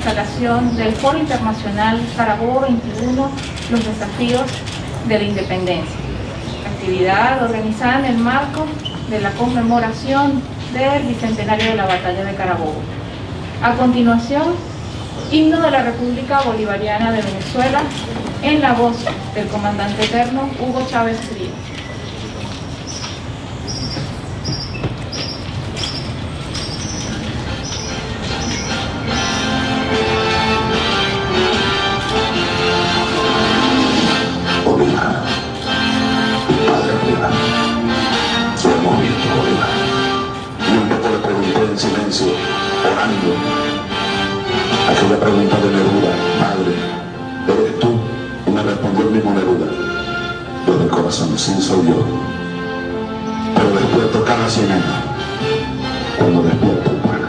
instalación del Foro Internacional Carabobo 21, los desafíos de la independencia. Actividad organizada en el marco de la conmemoración del Bicentenario de la Batalla de Carabobo. A continuación, himno de la República Bolivariana de Venezuela, en la voz del comandante eterno Hugo Chávez Frías. Bolívar, tu padre Bolívar, lo hemos visto, Bolívar. Y un poco le pregunté en silencio, orando, aquella pregunta de Neruda: padre, ¿eres tú? Y me respondió el mismo Neruda: desde el corazón, sí, soy yo. Pero despierto cada sirena cuando despierta el pueblo.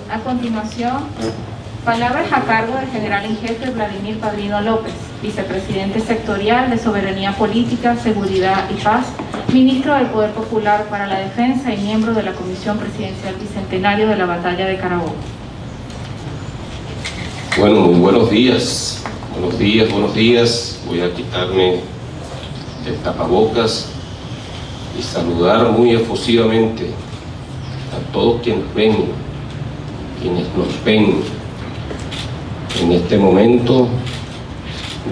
A continuación, palabras a cargo del general en jefe Vladimir Padrino López, vicepresidente sectorial de Soberanía Política, Seguridad y Paz, ministro del Poder Popular para la Defensa y miembro de la Comisión Presidencial Bicentenario de la Batalla de Carabobo. Bueno, muy buenos días. Buenos días, buenos días. Voy a quitarme el tapabocas y saludar muy efusivamente a todos quienes nos ven en este momento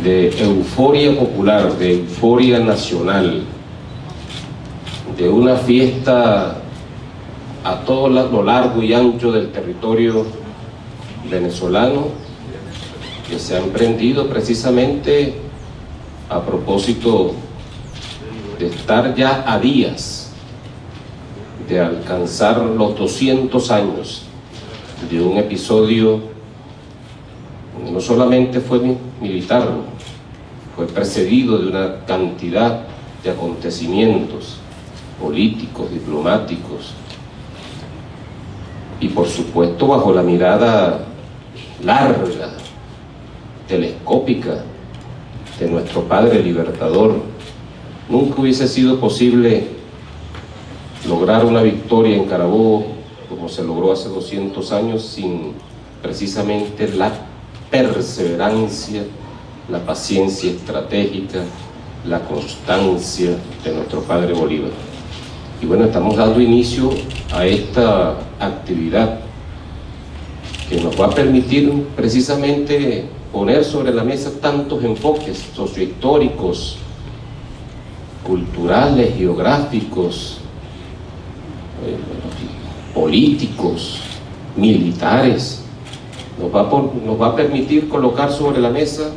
de euforia popular, de euforia nacional, de una fiesta a todo lo largo y ancho del territorio venezolano, que se ha emprendido precisamente a propósito de estar ya a días de alcanzar los 200 años de un episodio que no solamente fue militar, fue precedido de una cantidad de acontecimientos políticos, diplomáticos y por supuesto bajo la mirada larga, telescópica de nuestro Padre Libertador. Nunca hubiese sido posible lograr una victoria en Carabobo como se logró hace 200 años sin precisamente la perseverancia, la paciencia estratégica, la constancia de nuestro Padre Bolívar. Y bueno, estamos dando inicio a esta actividad que nos va a permitir precisamente poner sobre la mesa tantos enfoques sociohistóricos, culturales, geográficos, políticos, militares, nos va a permitir colocar sobre la mesa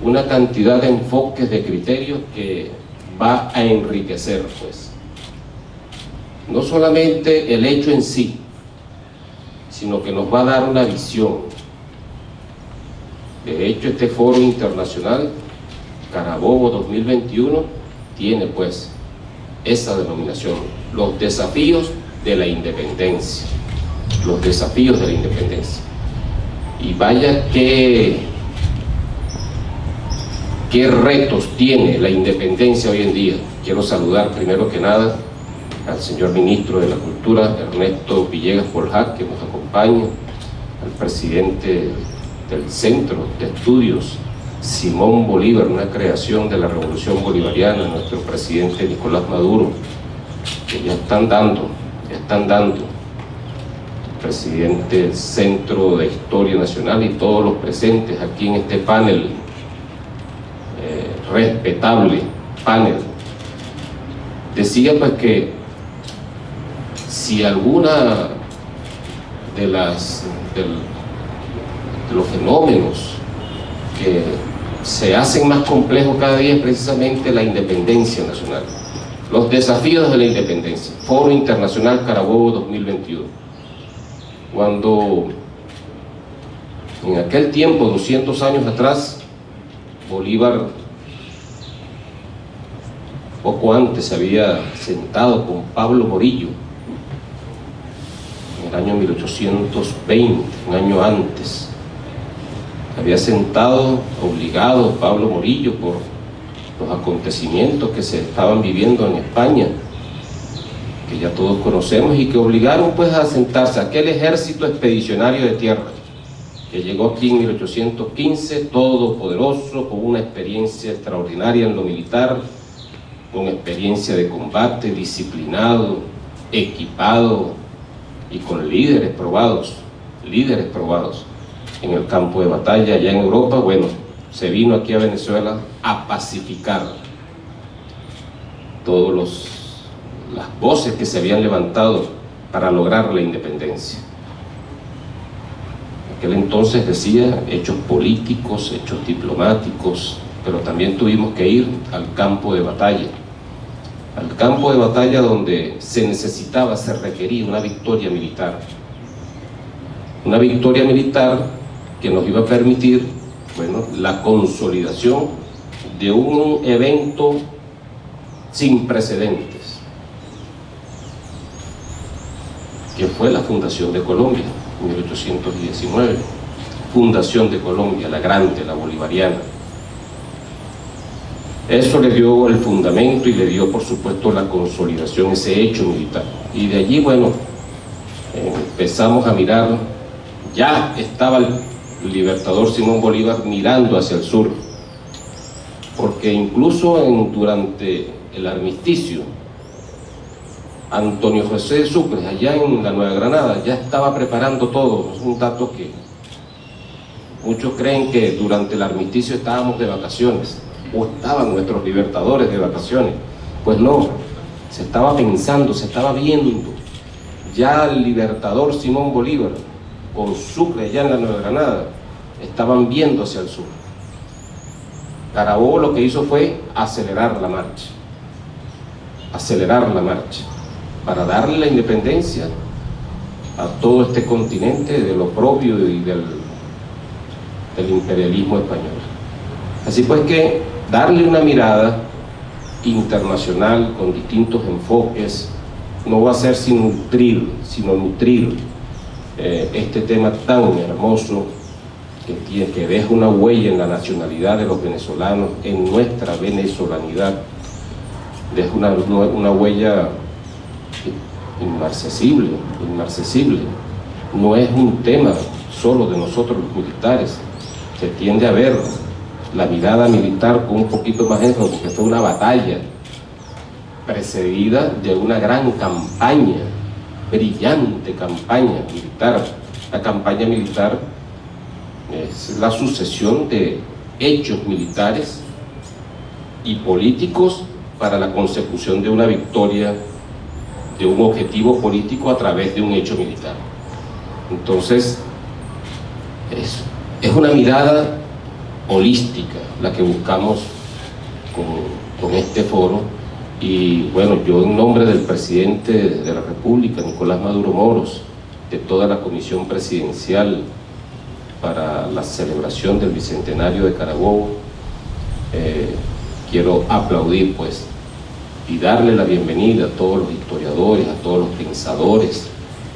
una cantidad de enfoques, de criterios que va a enriquecer, pues, no solamente el hecho en sí, sino que nos va a dar una visión. De hecho, este foro internacional, Carabobo 2021, tiene pues esa denominación, los desafíos de la independencia, los desafíos de la independencia. Y vaya qué retos tiene la independencia hoy en día. Quiero saludar primero que nada al señor ministro de la Cultura, Ernesto Villegas Bolhac, que nos acompaña, al presidente del Centro de Estudios Simón Bolívar, una creación de la Revolución Bolivariana, nuestro presidente Nicolás Maduro, que ya están dando, el presidente del Centro de Historia Nacional y todos los presentes aquí en este panel, respetable panel. Decía pues que si alguna de los fenómenos que se hacen más complejos cada día es precisamente la independencia nacional, los desafíos de la independencia. Foro Internacional Carabobo 2021. Cuando en aquel tiempo, 200 años atrás, Bolívar poco antes se había sentado con Pablo Morillo, en el año 1820, un año antes. Había sentado, obligado Pablo Morillo por los acontecimientos que se estaban viviendo en España, que ya todos conocemos, y que obligaron pues a sentarse a aquel ejército expedicionario de tierra, que llegó aquí en 1815, todopoderoso, con una experiencia extraordinaria en lo militar, con experiencia de combate, disciplinado, equipado y con líderes probados en el campo de batalla allá en Europa. Bueno, se vino aquí a Venezuela a pacificar todas las voces que se habían levantado para lograr la independencia. Aquel entonces decía hechos políticos, hechos diplomáticos, pero también tuvimos que ir al campo de batalla donde se necesitaba, se requería una victoria militar que nos iba a permitir, bueno, la consolidación de un evento sin precedentes, que fue la fundación de Colombia en 1819, fundación de Colombia, la grande, la bolivariana. Eso le dio el fundamento y le dio, por supuesto, la consolidación, ese hecho militar. Y de allí, bueno, empezamos a mirar, ya estaba el libertador Simón Bolívar mirando hacia el sur, porque incluso durante el armisticio, Antonio José de Sucre, allá en la Nueva Granada, ya estaba preparando todo. Es un dato que muchos creen que durante el armisticio estábamos de vacaciones, o estaban nuestros libertadores de vacaciones. Pues no, se estaba pensando, se estaba viendo. Ya el libertador Simón Bolívar, con Sucre allá en la Nueva Granada, estaban viendo hacia el sur. Carabobo lo que hizo fue acelerar la marcha, para darle la independencia a todo este continente de lo propio y del imperialismo español. Así pues que darle una mirada internacional con distintos enfoques no va a ser sino nutrir este tema tan hermoso que deja una huella en la nacionalidad de los venezolanos, en nuestra venezolanidad, deja una huella inmarcesible. No es un tema solo de nosotros los militares. Se tiende a ver la mirada militar con un poquito más énfasis, porque fue una batalla precedida de una gran campaña, brillante campaña militar. La campaña militar es la sucesión de hechos militares y políticos para la consecución de una victoria de un objetivo político a través de un hecho militar. Entonces, es una mirada holística la que buscamos con este foro. Y bueno, yo en nombre del presidente de la República, Nicolás Maduro Moros, de toda la comisión presidencial para la celebración del Bicentenario de Carabobo, quiero aplaudir pues y darle la bienvenida a todos los historiadores, a todos los pensadores,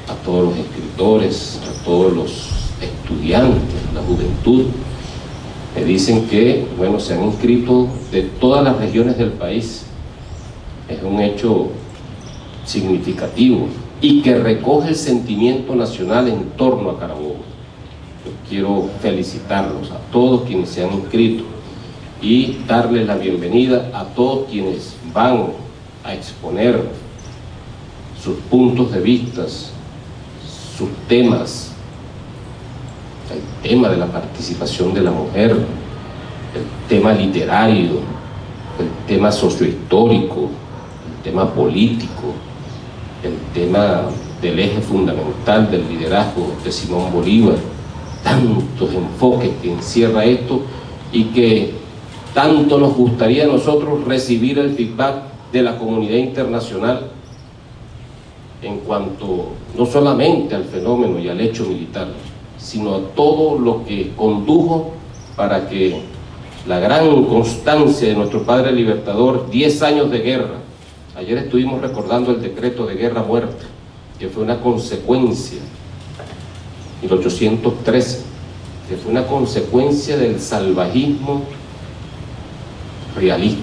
a todos los escritores, a todos los estudiantes, la juventud. Me dicen que, bueno, se han inscrito de todas las regiones del país. Es un hecho significativo y que recoge el sentimiento nacional en torno a Carabobo. Yo quiero felicitarlos a todos quienes se han inscrito y darles la bienvenida a todos quienes van a exponer sus puntos de vista, sus temas, el tema de la participación de la mujer, el tema literario, el tema sociohistórico, el tema político, el tema del eje fundamental del liderazgo de Simón Bolívar, tantos enfoques que encierra esto y que tanto nos gustaría a nosotros recibir el feedback de la comunidad internacional en cuanto no solamente al fenómeno y al hecho militar, sino a todo lo que condujo para que la gran constancia de nuestro padre libertador, 10 años de guerra. Ayer estuvimos recordando el decreto de guerra-muerte, que fue una consecuencia, 1813, que fue una consecuencia del salvajismo realista,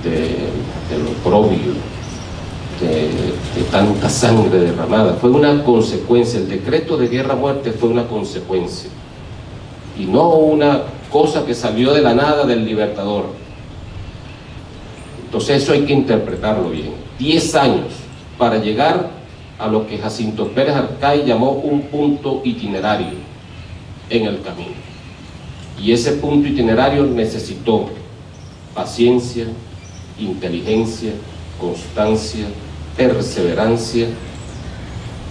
del oprobio, de tanta sangre derramada. Fue una consecuencia, el decreto de guerra-muerte fue una consecuencia, y no una cosa que salió de la nada del libertador. Entonces eso hay que interpretarlo bien. 10 años para llegar a lo que Jacinto Pérez Arcay llamó un punto itinerario en el camino. Y ese punto itinerario necesitó paciencia, inteligencia, constancia, perseverancia,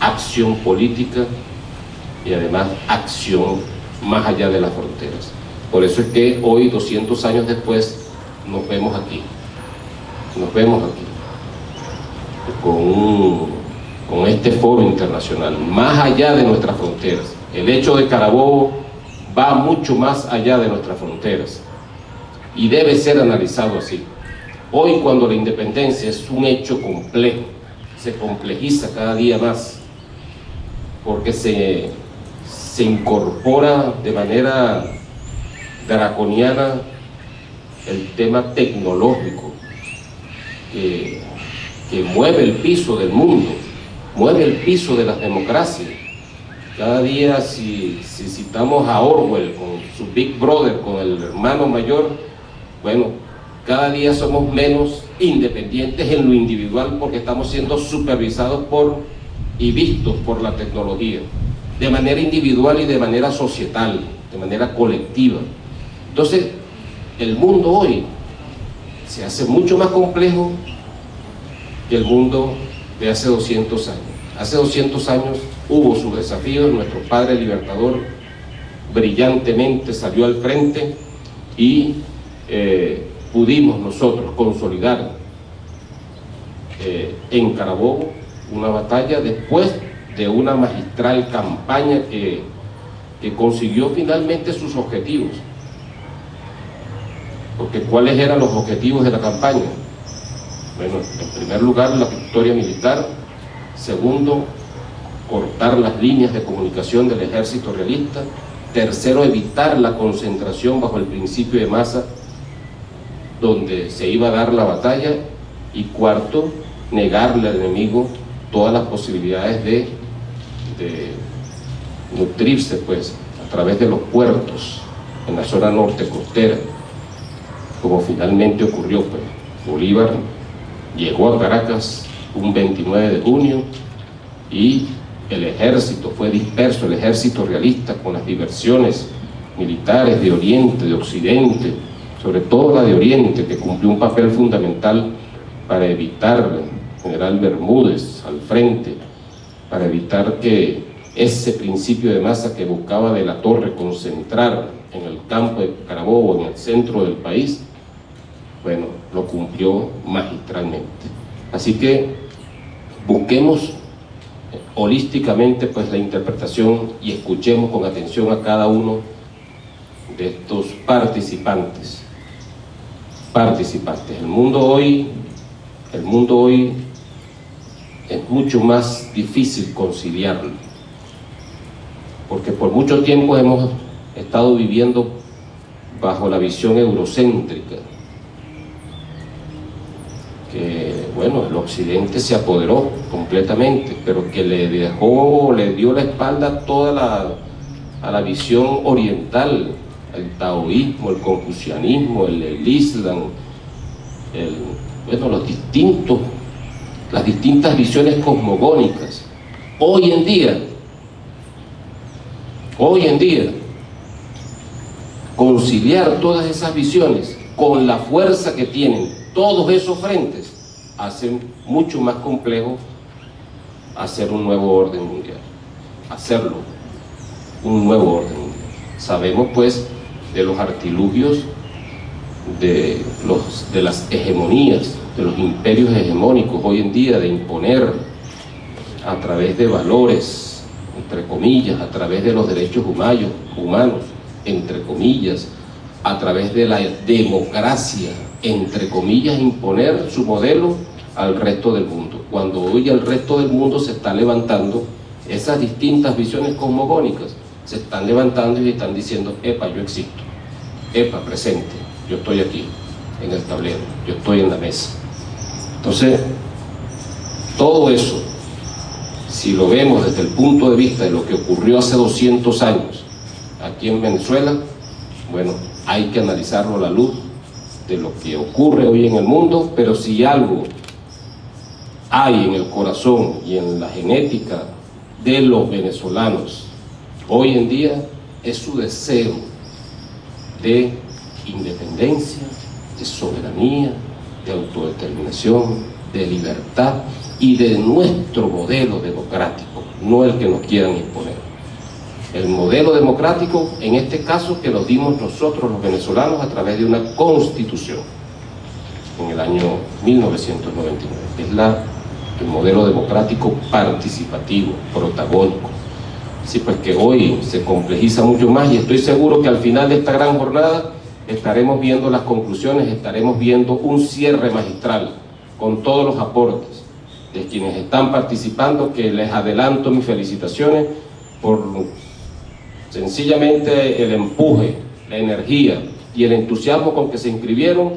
acción política y además acción más allá de las fronteras. Por eso es que hoy, 200 años después, nos vemos aquí. Nos vemos aquí con este foro internacional, más allá de nuestras fronteras. El hecho de Carabobo va mucho más allá de nuestras fronteras y debe ser analizado así. Hoy, cuando la independencia es un hecho complejo, se complejiza cada día más, porque se incorpora de manera draconiana el tema tecnológico, que mueve el piso del mundo, mueve el piso de las democracias. Cada día, si citamos a Orwell con su Big Brother, con el hermano mayor, bueno, cada día somos menos independientes en lo individual porque estamos siendo supervisados y vistos por la tecnología, de manera individual y de manera societal, de manera colectiva. Entonces, el mundo hoy se hace mucho más complejo que el mundo de hace 200 años. Hace 200 años hubo sus desafíos, nuestro padre libertador brillantemente salió al frente y pudimos nosotros consolidar en Carabobo una batalla después de una magistral campaña que consiguió finalmente sus objetivos. Porque ¿cuáles eran los objetivos de la campaña? Bueno, en primer lugar, la victoria militar. Segundo, cortar las líneas de comunicación del ejército realista. Tercero, evitar la concentración bajo el principio de masa donde se iba a dar la batalla. Y cuarto, negarle al enemigo todas las posibilidades de nutrirse pues a través de los puertos en la zona norte costera, como finalmente ocurrió. Pues Bolívar llegó a Caracas un 29 de junio y el ejército fue disperso, el ejército realista, con las diversiones militares de Oriente, de Occidente, sobre todo la de Oriente, que cumplió un papel fundamental para evitar general Bermúdez al frente, para evitar que ese principio de masa que buscaba de la Torre concentrar en el campo de Carabobo, en el centro del país, bueno, lo cumplió magistralmente. Así que busquemos holísticamente pues la interpretación y escuchemos con atención a cada uno de estos participantes. El mundo hoy es mucho más difícil conciliarlo, porque por mucho tiempo hemos estado viviendo bajo la visión eurocéntrica, que bueno, el occidente se apoderó completamente, pero que le dio la espalda a toda la visión oriental, el taoísmo, el confucianismo, el islam, las distintas visiones cosmogónicas. Hoy en día, conciliar todas esas visiones con la fuerza que tienen todos esos frentes hace mucho más complejo hacer un nuevo orden mundial, Sabemos pues de los artilugios de las hegemonías, de los imperios hegemónicos hoy en día, de imponer a través de valores, entre comillas, a través de los derechos humanos, entre comillas, a través de la democracia, entre comillas, imponer su modelo al resto del mundo. Cuando hoy el resto del mundo se está levantando, esas distintas visiones cosmogónicas se están levantando y están diciendo: epa, yo existo, epa, presente, yo estoy aquí en el tablero, yo estoy en la mesa. Entonces, todo eso, si lo vemos desde el punto de vista de lo que ocurrió hace 200 años aquí en Venezuela, bueno, hay que analizarlo a la luz de lo que ocurre hoy en el mundo, pero si algo hay en el corazón y en la genética de los venezolanos hoy en día, es su deseo de independencia, de soberanía, de autodeterminación, de libertad y de nuestro modelo democrático, no el que nos quieran imponer. El modelo democrático, en este caso, que lo dimos nosotros los venezolanos a través de una constitución en el año 1999. Es el modelo democrático participativo, protagónico. Así pues que hoy se complejiza mucho más, y estoy seguro que al final de esta gran jornada estaremos viendo las conclusiones, estaremos viendo un cierre magistral con todos los aportes de quienes están participando, que les adelanto mis felicitaciones por sencillamente el empuje, la energía y el entusiasmo con que se inscribieron,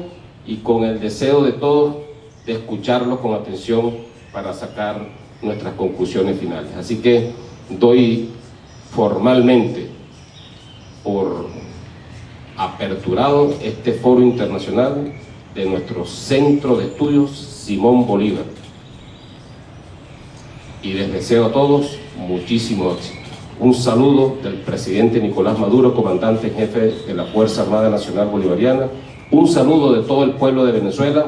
y con el deseo de todos de escucharlos con atención para sacar nuestras conclusiones finales. Así que doy formalmente por aperturado este foro internacional de nuestro Centro de Estudios Simón Bolívar, y les deseo a todos muchísimo éxito. Un saludo del presidente Nicolás Maduro, comandante en jefe de la Fuerza Armada Nacional Bolivariana. Un saludo de todo el pueblo de Venezuela,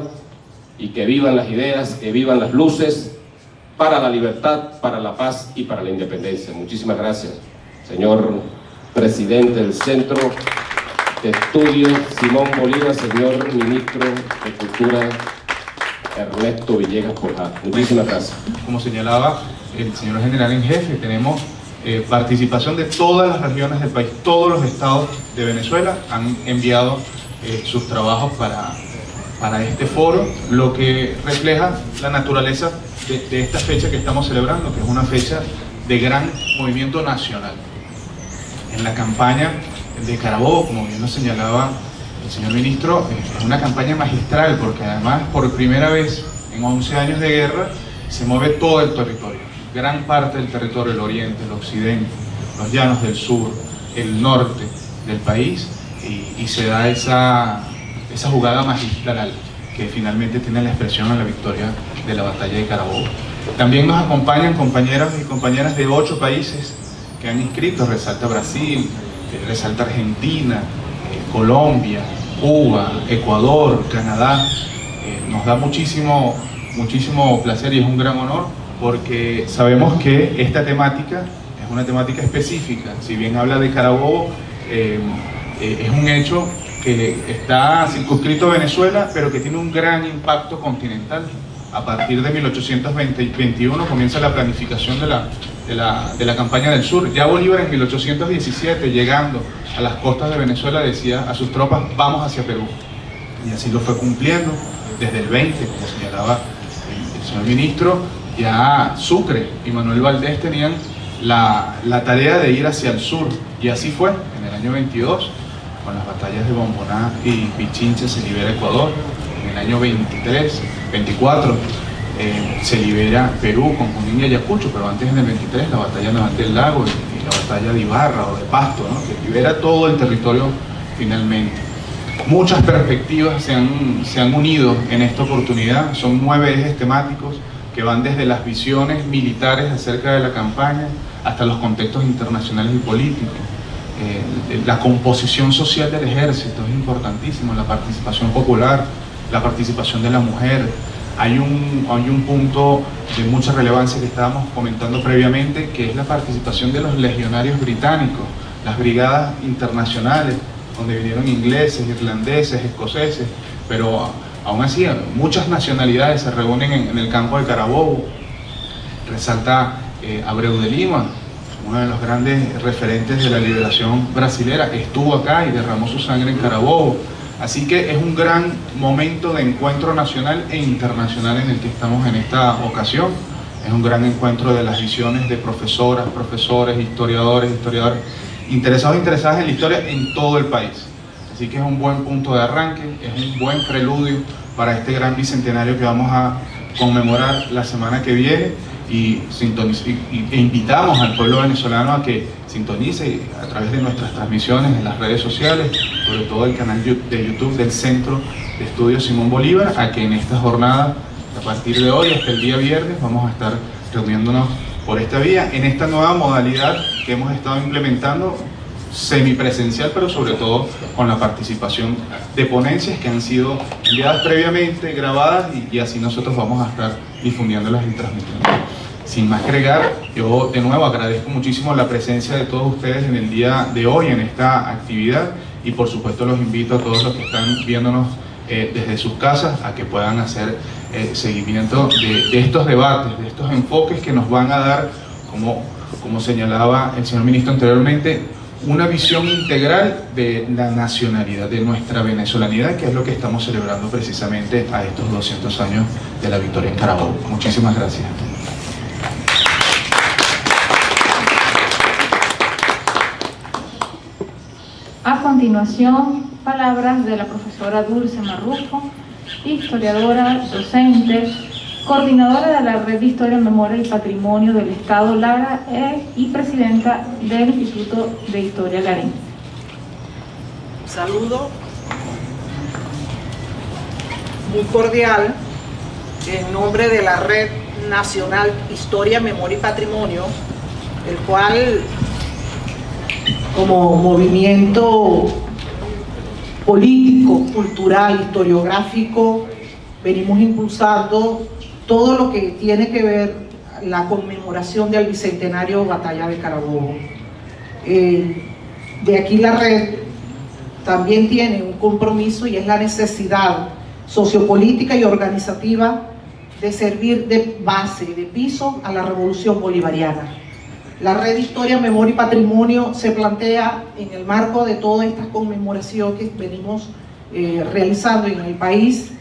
y que vivan las ideas, que vivan las luces para la libertad, para la paz y para la independencia. Muchísimas gracias, señor presidente del Centro de Estudios Simón Bolívar, señor ministro de Cultura Ernesto Villegas Porjada. Muchísimas gracias. Como señalaba el señor general en jefe, tenemos participación de todas las regiones del país. Todos los estados de Venezuela han enviado sus trabajos para este foro, lo que refleja la naturaleza de esta fecha que estamos celebrando, que es una fecha de gran movimiento nacional. En la campaña de Carabobo, como bien lo señalaba el señor ministro, es una campaña magistral, porque además por primera vez en 11 años de guerra se mueve todo el territorio, gran parte del territorio, el oriente, el occidente, los llanos del sur, el norte del país, y se da esa jugada magistral que finalmente tiene la expresión en la victoria de la batalla de Carabobo. También nos acompañan compañeros y compañeras de 8 países que han inscrito. Resalta Brasil, resalta Argentina, Colombia, Cuba, Ecuador, Canadá. Nos da muchísimo muchísimo placer y es un gran honor, porque sabemos que esta temática es una temática específica. Si bien habla de Carabobo, es un hecho que está circunscrito a Venezuela, pero que tiene un gran impacto continental. A partir de 1821 comienza la planificación de la campaña del sur. Ya Bolívar en 1817, llegando a las costas de Venezuela, decía a sus tropas: vamos hacia Perú. Y así lo fue cumpliendo desde el 20, como señalaba el señor ministro. Ya Sucre y Manuel Valdés tenían la tarea de ir hacia el sur, y así fue. En el año 22, con las batallas de Bomboná y Pichincha, se libera Ecuador. En el año 24 se libera Perú con Junín y Ayacucho, pero antes, en el 23, la batalla naval del Lago y la batalla de Ibarra o de Pasto, ¿no?, que libera todo el territorio finalmente. Muchas perspectivas se han unido en esta oportunidad. Son 9 ejes temáticos que van desde las visiones militares acerca de la campaña hasta los contextos internacionales y políticos. La composición social del ejército es importantísimo, la participación popular, la participación de la mujer. Hay un punto de mucha relevancia que estábamos comentando previamente, que es la participación de los legionarios británicos, las brigadas internacionales, donde vinieron ingleses, irlandeses, escoceses, pero aún así muchas nacionalidades se reúnen en el campo de Carabobo. Resalta Abreu de Lima, uno de los grandes referentes de la liberación brasilera, estuvo acá y derramó su sangre en Carabobo. Así que es un gran momento de encuentro nacional e internacional en el que estamos en esta ocasión. Es un gran encuentro de las visiones de profesoras, profesores, historiadores, interesados e interesadas en la historia en todo el país. Así que es un buen punto de arranque, es un buen preludio para este gran bicentenario que vamos a conmemorar la semana que viene, e invitamos al pueblo venezolano a que sintonice a través de nuestras transmisiones en las redes sociales, sobre todo el canal de YouTube del Centro de Estudios Simón Bolívar, a que en esta jornada, a partir de hoy hasta el día viernes, vamos a estar reuniéndonos por esta vía, en esta nueva modalidad que hemos estado implementando, semipresencial, pero sobre todo con la participación de ponencias que han sido enviadas previamente, grabadas, y así nosotros vamos a estar difundiéndolas y transmitiendo. Sin más que agregar, yo de nuevo agradezco muchísimo la presencia de todos ustedes en el día de hoy en esta actividad, y por supuesto los invito a todos los que están viéndonos desde sus casas a que puedan hacer seguimiento de estos debates, de estos enfoques que nos van a dar, como señalaba el señor ministro anteriormente, una visión integral de la nacionalidad, de nuestra venezolanidad, que es lo que estamos celebrando precisamente a estos 200 años de la victoria en Carabobo. Muchísimas gracias. A continuación, palabras de la profesora Dulce Marrufo, historiadora, docente, coordinadora de la Red de Historia, Memoria y Patrimonio del Estado Lara y presidenta del Instituto de Historia Larense. Saludo muy cordial en nombre de la Red Nacional Historia, Memoria y Patrimonio, el cual, como movimiento político, cultural, historiográfico, venimos impulsando todo lo que tiene que ver la conmemoración del bicentenario Batalla de Carabobo. De aquí la red también tiene un compromiso, y es la necesidad sociopolítica y organizativa de servir de base, de piso a la revolución bolivariana. La Red de Historia, Memoria y Patrimonio se plantea en el marco de toda esta conmemoración que venimos realizando en el país,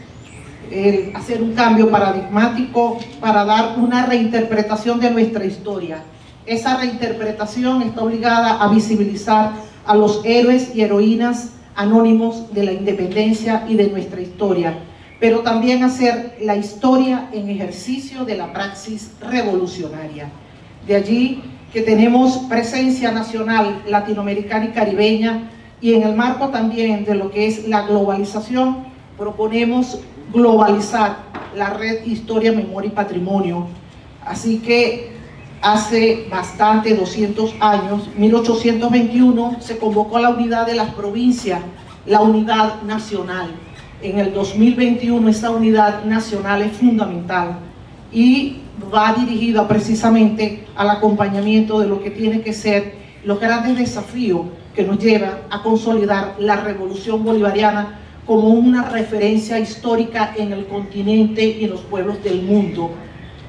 hacer un cambio paradigmático para dar una reinterpretación de nuestra historia. Esa reinterpretación está obligada a visibilizar a los héroes y heroínas anónimos de la independencia y de nuestra historia, pero también hacer la historia en ejercicio de la praxis revolucionaria. De allí que tenemos presencia nacional, latinoamericana y caribeña, y en el marco también de lo que es la globalización, proponemos globalizar la Red Historia, Memoria y Patrimonio. Así que hace bastante, 200 años, 1821, se convocó a la unidad de las provincias, la unidad nacional. en el 2021 esa unidad nacional es fundamental y va dirigida precisamente al acompañamiento de lo que tiene que ser los grandes desafíos que nos llevan a consolidar la revolución bolivariana como una referencia histórica en el continente y en los pueblos del mundo.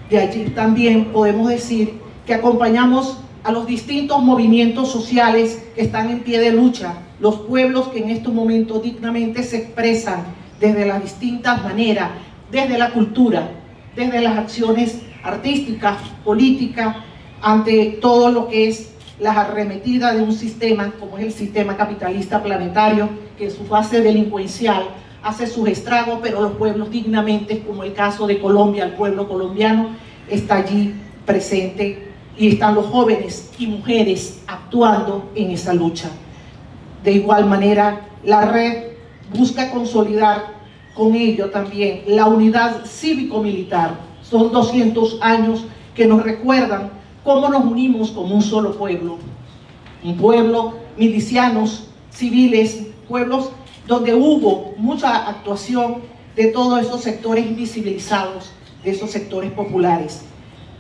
De allí también podemos decir que acompañamos a los distintos movimientos sociales que están en pie de lucha, los pueblos que en estos momentos dignamente se expresan desde las distintas maneras, desde la cultura, desde las acciones artísticas, políticas, ante todo lo que es la arremetida de un sistema como es el sistema capitalista planetario, que en su fase delincuencial hace sus estragos, pero los pueblos dignamente, como el caso de Colombia, el pueblo colombiano está allí presente y están los jóvenes y mujeres actuando en esa lucha. De igual manera, la red busca consolidar con ello también la unidad cívico-militar. Son 200 años que nos recuerdan cómo nos unimos como un solo pueblo. Un pueblo, milicianos, civiles, pueblos donde hubo mucha actuación de todos esos sectores invisibilizados, de esos sectores populares.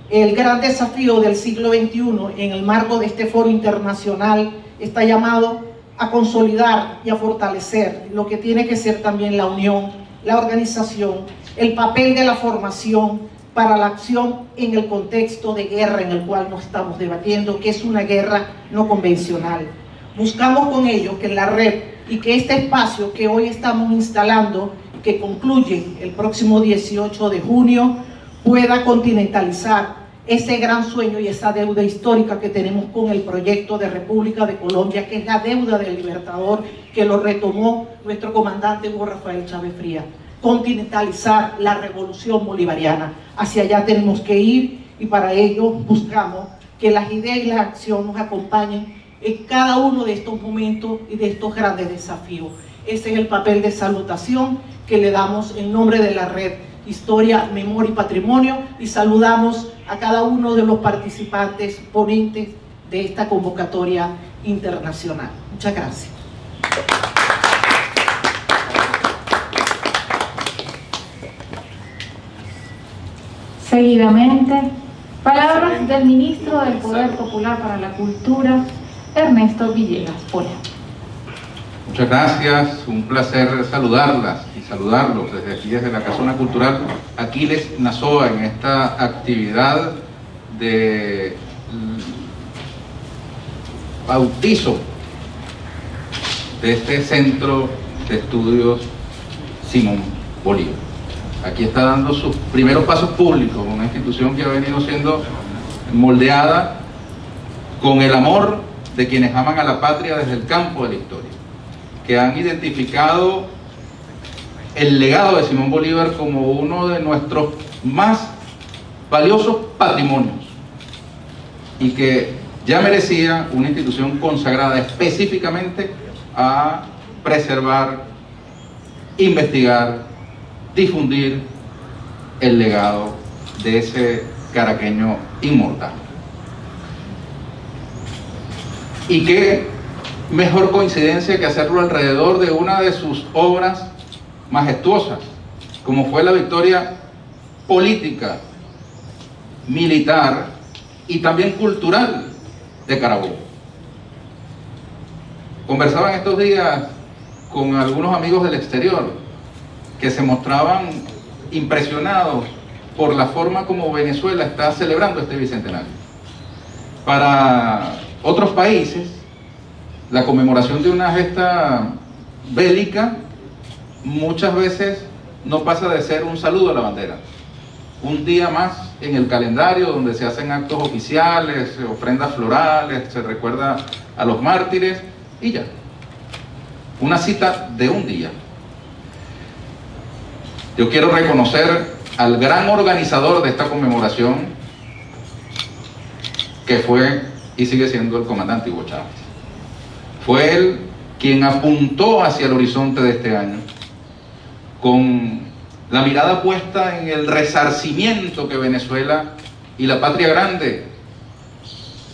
El gran desafío del siglo XXI en el marco de este foro internacional está llamado a consolidar y a fortalecer lo que tiene que ser también la unión, la organización, el papel de la formación para la acción en el contexto de guerra en el cual nos estamos debatiendo, que es una guerra no convencional. Buscamos con ello que la red y que este espacio que hoy estamos instalando, que concluye el próximo 18 de junio, pueda continentalizar ese gran sueño y esa deuda histórica que tenemos con el proyecto de República de Colombia, que es la deuda del Libertador, que lo retomó nuestro comandante Hugo Rafael Chávez Frías. Continentalizar la revolución bolivariana. Hacia allá tenemos que ir y para ello buscamos que las ideas y las acciones nos acompañen en cada uno de estos momentos y de estos grandes desafíos. Ese es el papel de salutación que le damos en nombre de la red Historia, Memoria y Patrimonio, y saludamos a cada uno de los participantes, ponentes de esta convocatoria internacional. Muchas gracias. Seguidamente, palabras del Ministro del Poder Popular para la Cultura, Ernesto Villegas Polo. Muchas gracias, un placer saludarlas y saludarlos desde aquí, desde la Casona Cultural Aquiles Nazoa, en esta actividad de bautizo de este Centro de Estudios Simón Bolívar. Aquí está dando sus primeros pasos públicos, una institución que ha venido siendo moldeada con el amor de quienes aman a la patria desde el campo de la historia, que han identificado el legado de Simón Bolívar como uno de nuestros más valiosos patrimonios y que ya merecía una institución consagrada específicamente a preservar, investigar, difundir el legado de ese caraqueño inmortal. Y qué mejor coincidencia que hacerlo alrededor de una de sus obras majestuosas, como fue la victoria política, militar y también cultural de Carabobo. Conversaba en estos días con algunos amigos del exterior que se mostraban impresionados por la forma como Venezuela está celebrando este bicentenario. Para otros países, la conmemoración de una gesta bélica muchas veces no pasa de ser un saludo a la bandera, un día más en el calendario donde se hacen actos oficiales, ofrendas florales, se recuerda a los mártires y ya, una cita de un día. Yo quiero reconocer al gran organizador de esta conmemoración, que fue y sigue siendo el comandante Hugo Chávez. Fue él quien apuntó hacia el horizonte de este año, con la mirada puesta en el resarcimiento que Venezuela y la patria grande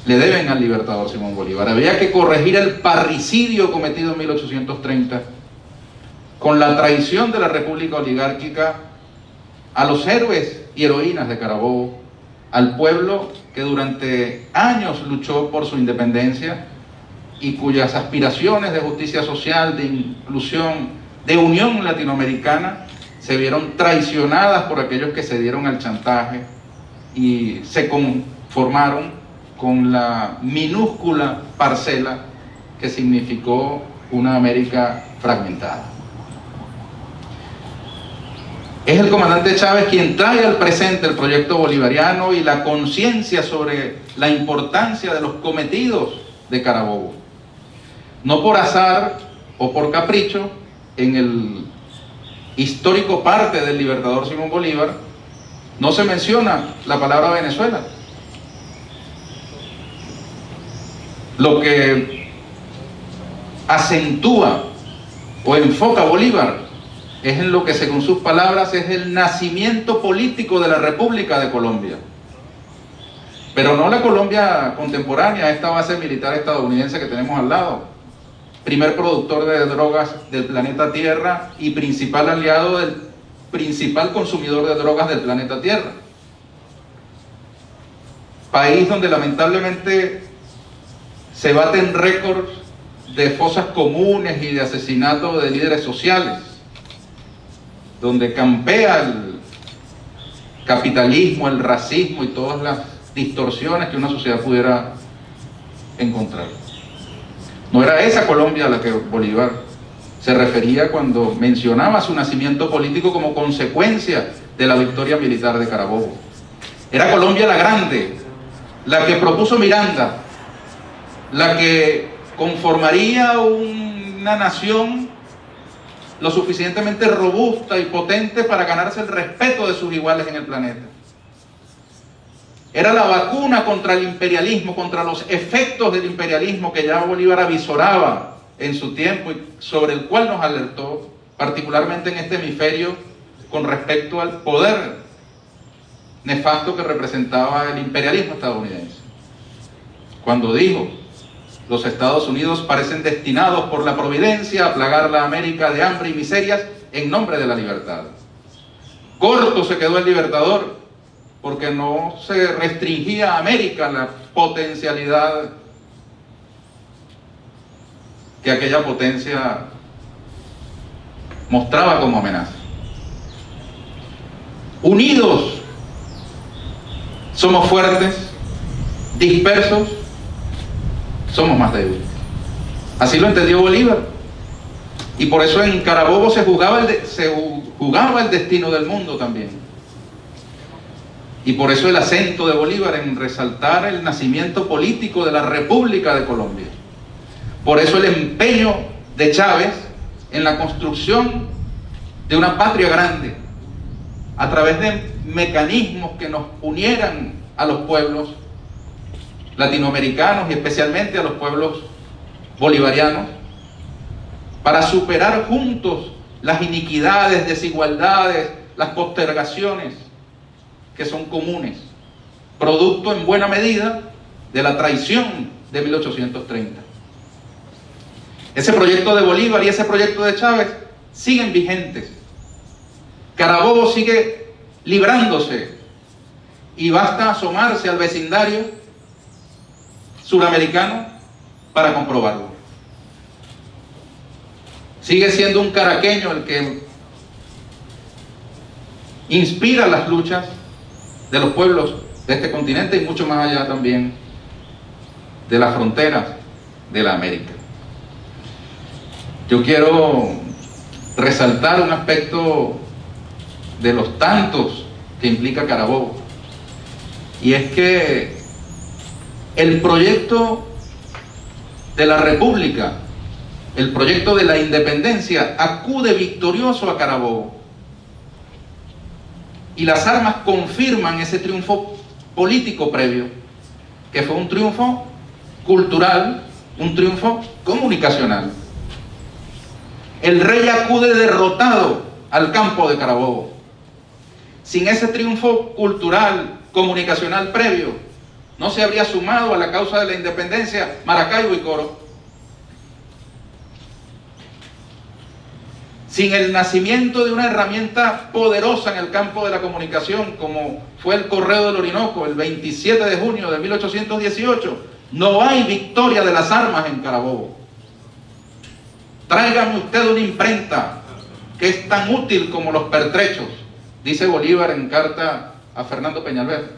le deben al libertador Simón Bolívar. Había que corregir el parricidio cometido en 1830 con la traición de la República Oligárquica a los héroes y heroínas de Carabobo, al pueblo que durante años luchó por su independencia y cuyas aspiraciones de justicia social, de inclusión, de unión latinoamericana, se vieron traicionadas por aquellos que se dieron al chantaje y se conformaron con la minúscula parcela que significó una América fragmentada. Es el comandante Chávez quien trae al presente el proyecto bolivariano y la conciencia sobre la importancia de los cometidos de Carabobo. No por azar o por capricho, en el histórico parte del libertador Simón Bolívar no se menciona la palabra Venezuela. Lo que acentúa o enfoca Bolívar es en lo que, según sus palabras, es el nacimiento político de la República de Colombia. Pero no la Colombia contemporánea, esta base militar estadounidense que tenemos al lado, primer productor de drogas del planeta Tierra y principal aliado del principal consumidor de drogas del planeta Tierra. País donde lamentablemente se baten récords de fosas comunes y de asesinato de líderes sociales, donde campea el capitalismo, el racismo y todas las distorsiones que una sociedad pudiera encontrar. No era esa Colombia a la que Bolívar se refería cuando mencionaba su nacimiento político como consecuencia de la victoria militar de Carabobo. Era Colombia la grande, la que propuso Miranda, la que conformaría una nación lo suficientemente robusta y potente para ganarse el respeto de sus iguales en el planeta. Era la vacuna contra el imperialismo, contra los efectos del imperialismo que ya Bolívar avisoraba en su tiempo y sobre el cual nos alertó, particularmente en este hemisferio, con respecto al poder nefasto que representaba el imperialismo estadounidense. Cuando dijo: los Estados Unidos parecen destinados por la providencia a plagar la América de hambre y miserias en nombre de la libertad. Corto se quedó el libertador, porque no se restringía a América la potencialidad que aquella potencia mostraba como amenaza. Unidos somos fuertes, dispersos somos más débiles. Así lo entendió Bolívar. Y por eso en Carabobo se jugaba el destino del mundo también. Y por eso el acento de Bolívar en resaltar el nacimiento político de la República de Colombia. Por eso el empeño de Chávez en la construcción de una patria grande, a través de mecanismos que nos unieran a los pueblos latinoamericanos y especialmente a los pueblos bolivarianos, para superar juntos las iniquidades, desigualdades, las postergaciones que son comunes, producto en buena medida de la traición de 1830. Ese proyecto de Bolívar y ese proyecto de Chávez siguen vigentes. Carabobo sigue librándose y basta asomarse al vecindario suramericano para comprobarlo. Sigue siendo un caraqueño el que inspira las luchas de los pueblos de este continente y mucho más allá también de las fronteras de la América. Yo quiero resaltar un aspecto de los tantos que implica Carabobo, y es que el proyecto de la República, el proyecto de la independencia, acude victorioso a Carabobo. Y las armas confirman ese triunfo político previo, que fue un triunfo cultural, un triunfo comunicacional. El rey acude derrotado al campo de Carabobo. Sin ese triunfo cultural, comunicacional previo, no se habría sumado a la causa de la independencia Maracaibo y Coro. sin el nacimiento de una herramienta poderosa en el campo de la comunicación, como fue el Correo del Orinoco, el 27 de junio de 1818, no hay victoria de las armas en Carabobo. Tráigame usted una imprenta que es tan útil como los pertrechos, dice Bolívar en carta a Fernando Peñalver.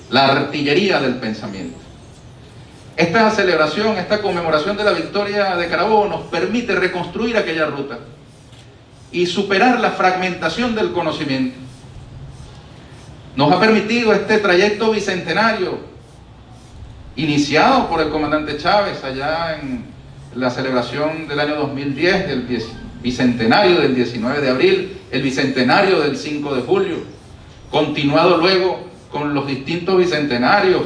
La artillería del pensamiento. Esta celebración, esta conmemoración de la victoria de Carabobo nos permite reconstruir aquella ruta y superar la fragmentación del conocimiento. Nos ha permitido este trayecto bicentenario, iniciado por el comandante Chávez allá en la celebración del año 2010, del bicentenario del 19 de abril, el bicentenario del 5 de julio, continuado luego con los distintos bicentenarios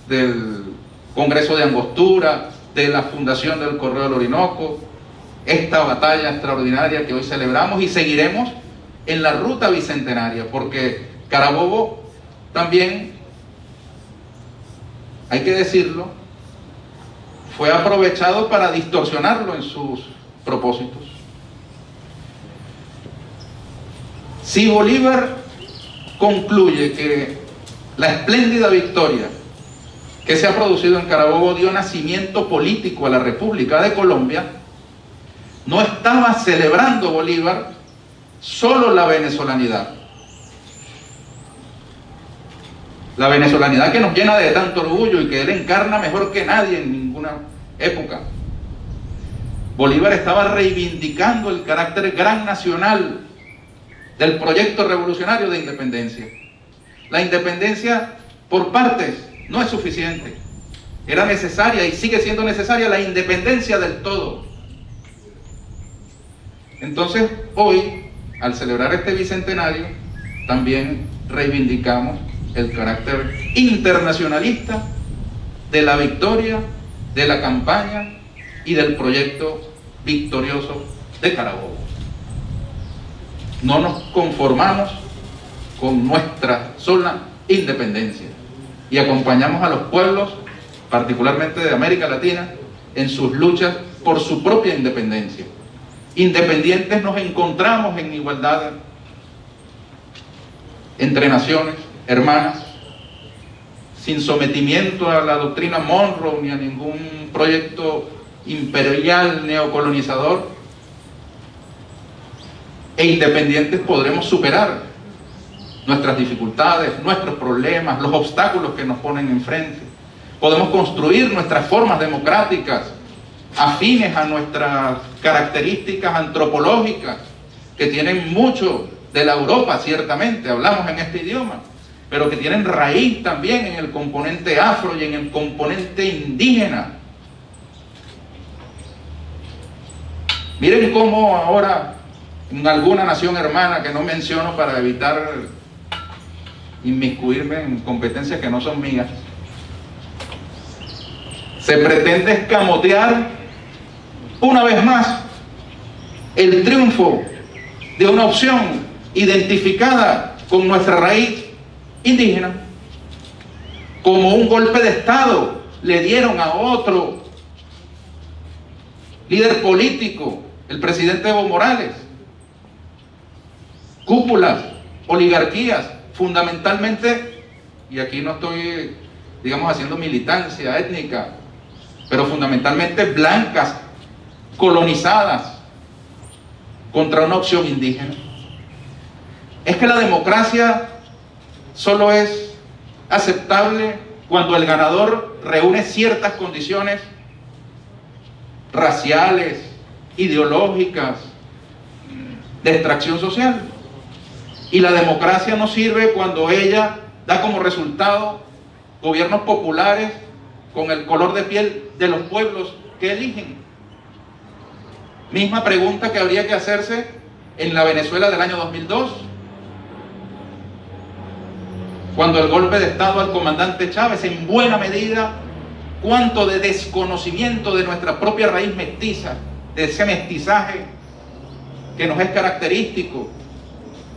del Congreso de Angostura, de la fundación del Correo del Orinoco, esta batalla extraordinaria que hoy celebramos, y seguiremos en la ruta bicentenaria, porque Carabobo también, hay que decirlo, fue aprovechado para distorsionarlo en sus propósitos. Si Bolívar concluye que la espléndida victoria que se ha producido en Carabobo dio nacimiento político a la República de Colombia, no estaba celebrando Bolívar solo la venezolanidad. La venezolanidad que nos llena de tanto orgullo y que él encarna mejor que nadie en ninguna época. Bolívar estaba reivindicando el carácter gran nacional del proyecto revolucionario de independencia. La independencia por partes no es suficiente. Era necesaria y sigue siendo necesaria la independencia del todo. Entonces, hoy, al celebrar este bicentenario, también reivindicamos el carácter internacionalista de la victoria, de la campaña y del proyecto victorioso de Carabobo. No nos conformamos con nuestra sola independencia y acompañamos a los pueblos, particularmente de América Latina, en sus luchas por su propia independencia. Independientes nos encontramos en igualdad entre naciones hermanas, sin sometimiento a la doctrina Monroe ni a ningún proyecto imperial neocolonizador, e independientes podremos superar nuestras dificultades, nuestros problemas, los obstáculos que nos ponen enfrente. Podemos construir nuestras formas democráticas afines a nuestras características antropológicas, que tienen mucho de la Europa, ciertamente, hablamos en este idioma, pero que tienen raíz también en el componente afro y en el componente indígena. Miren cómo ahora en alguna nación hermana, que no menciono para evitar inmiscuirme en competencias que no son mías, se pretende escamotear una vez más el triunfo de una opción identificada con nuestra raíz indígena. Como un golpe de Estado le dieron a otro líder político, el presidente Evo Morales. Cúpulas, oligarquías, fundamentalmente, y aquí no estoy, digamos, haciendo militancia étnica, pero fundamentalmente blancas, colonizadas, contra una opción indígena. Es que la democracia solo es aceptable cuando el ganador reúne ciertas condiciones raciales, ideológicas, de extracción social. Y la democracia no sirve cuando ella da como resultado gobiernos populares con el color de piel de los pueblos que eligen. Misma pregunta que habría que hacerse en la Venezuela del año 2002, cuando el golpe de Estado al comandante Chávez, en buena medida, cuánto de desconocimiento de nuestra propia raíz mestiza, de ese mestizaje que nos es característico,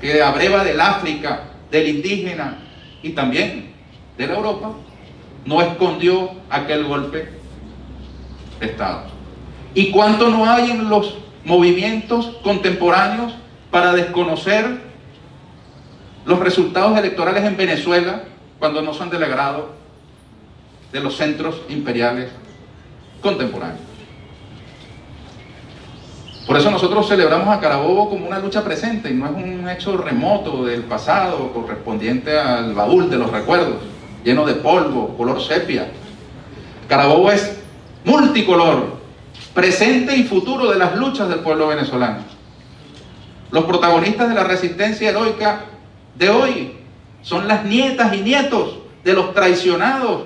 que abreva del África, del indígena y también de la Europa, no escondió aquel golpe de Estado. Y cuánto no hay en los movimientos contemporáneos para desconocer los resultados electorales en Venezuela cuando no son del agrado de los centros imperiales contemporáneos. Por eso nosotros celebramos a Carabobo como una lucha presente y no es un hecho remoto del pasado correspondiente al baúl de los recuerdos, lleno de polvo, color sepia. Carabobo es multicolor, presente y futuro de las luchas del pueblo venezolano. Los protagonistas de la resistencia heroica de hoy son las nietas y nietos de los traicionados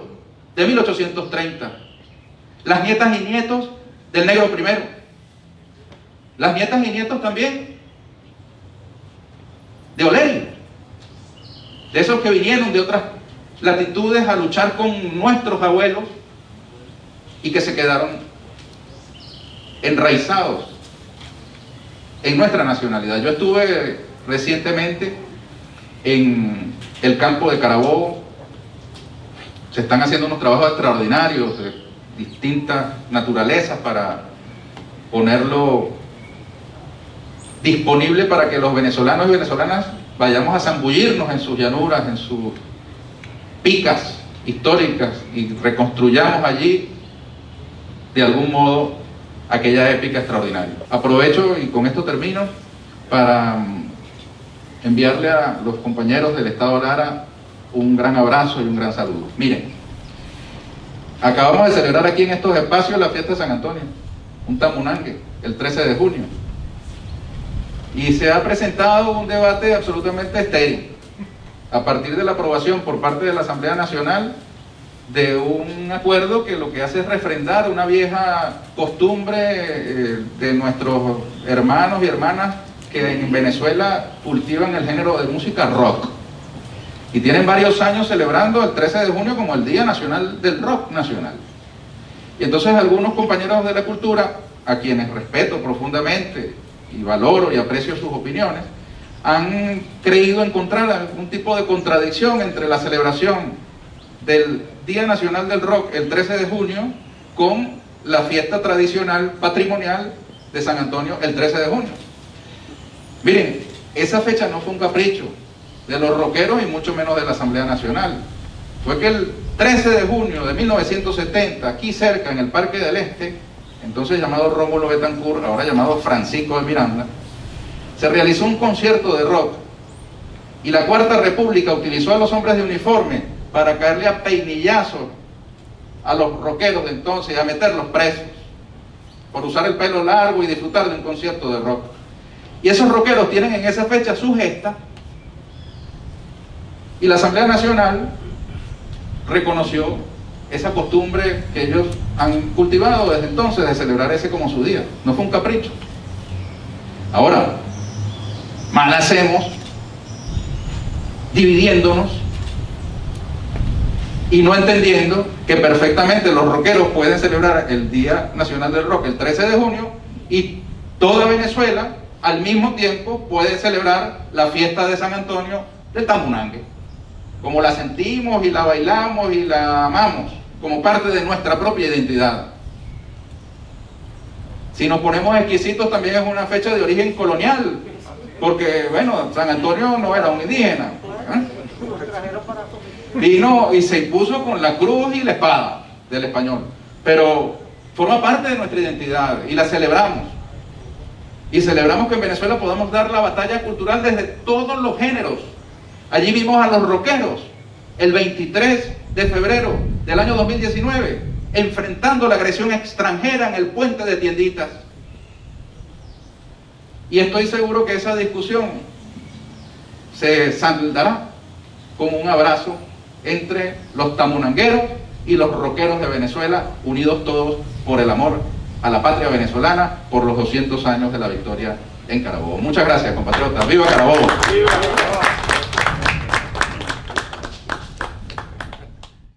de 1830, las nietas y nietos del Negro Primero, las nietas y nietos también de Oleri, de esos que vinieron de otras latitudes a luchar con nuestros abuelos y que se quedaron enraizados en nuestra nacionalidad. Yo estuve recientemente en el campo de Carabobo. Se están haciendo unos trabajos extraordinarios de distintas naturalezas para ponerlo disponible para que los venezolanos y venezolanas vayamos a zambullirnos en sus llanuras, en sus picas históricas y reconstruyamos allí de algún modo aquella épica extraordinaria. Aprovecho, y con esto termino, para enviarle a los compañeros del Estado Lara un gran abrazo y un gran saludo. Miren, acabamos de celebrar aquí en estos espacios la fiesta de San Antonio, un tamunangue, el 13 de junio. Y se ha presentado un debate absolutamente estéril, a partir de la aprobación por parte de la Asamblea Nacional de un acuerdo que lo que hace es refrendar una vieja costumbre de nuestros hermanos y hermanas que en Venezuela cultivan el género de música rock. Y tienen varios años celebrando el 13 de junio como el Día Nacional del Rock Nacional. Y entonces algunos compañeros de la cultura, a quienes respeto profundamente y valoro y aprecio sus opiniones, han creído encontrar algún tipo de contradicción entre la celebración del Día Nacional del Rock el 13 de junio con la fiesta tradicional patrimonial de San Antonio el 13 de junio. Miren, esa fecha no fue un capricho de los rockeros y mucho menos de la Asamblea Nacional. Fue que el 13 de junio de 1970, aquí cerca en el Parque del Este, entonces llamado Rómulo Betancourt, ahora llamado Francisco de Miranda, se realizó un concierto de rock y la Cuarta República utilizó a los hombres de uniforme para caerle a peinillazos a los rockeros de entonces y a meterlos presos por usar el pelo largo y disfrutar de un concierto de rock. Y esos rockeros tienen en esa fecha su gesta y la Asamblea Nacional reconoció esa costumbre que ellos han cultivado desde entonces de celebrar ese como su día. No fue un capricho. Ahora, mal hacemos dividiéndonos y no entendiendo que perfectamente los rockeros pueden celebrar el Día Nacional del Rock el 13 de junio y toda Venezuela al mismo tiempo puede celebrar la fiesta de San Antonio del Tamunangue, como la sentimos y la bailamos y la amamos, como parte de nuestra propia identidad. Si nos ponemos exquisitos, también es una fecha de origen colonial, porque, bueno, San Antonio no era un indígena, vino y se impuso con la cruz y la espada del español, pero forma parte de nuestra identidad y la celebramos. Y celebramos que en Venezuela podamos dar la batalla cultural desde todos los géneros. Allí vimos a los rockeros el 23 de febrero del año 2019 enfrentando la agresión extranjera en el puente de Tienditas. Y estoy seguro que esa discusión se saldará con un abrazo entre los tamunangueros y los rockeros de Venezuela, unidos todos por el amor a la patria venezolana, por los 200 años de la victoria en Carabobo. Muchas gracias, compatriotas. ¡Viva Carabobo! ¡Viva!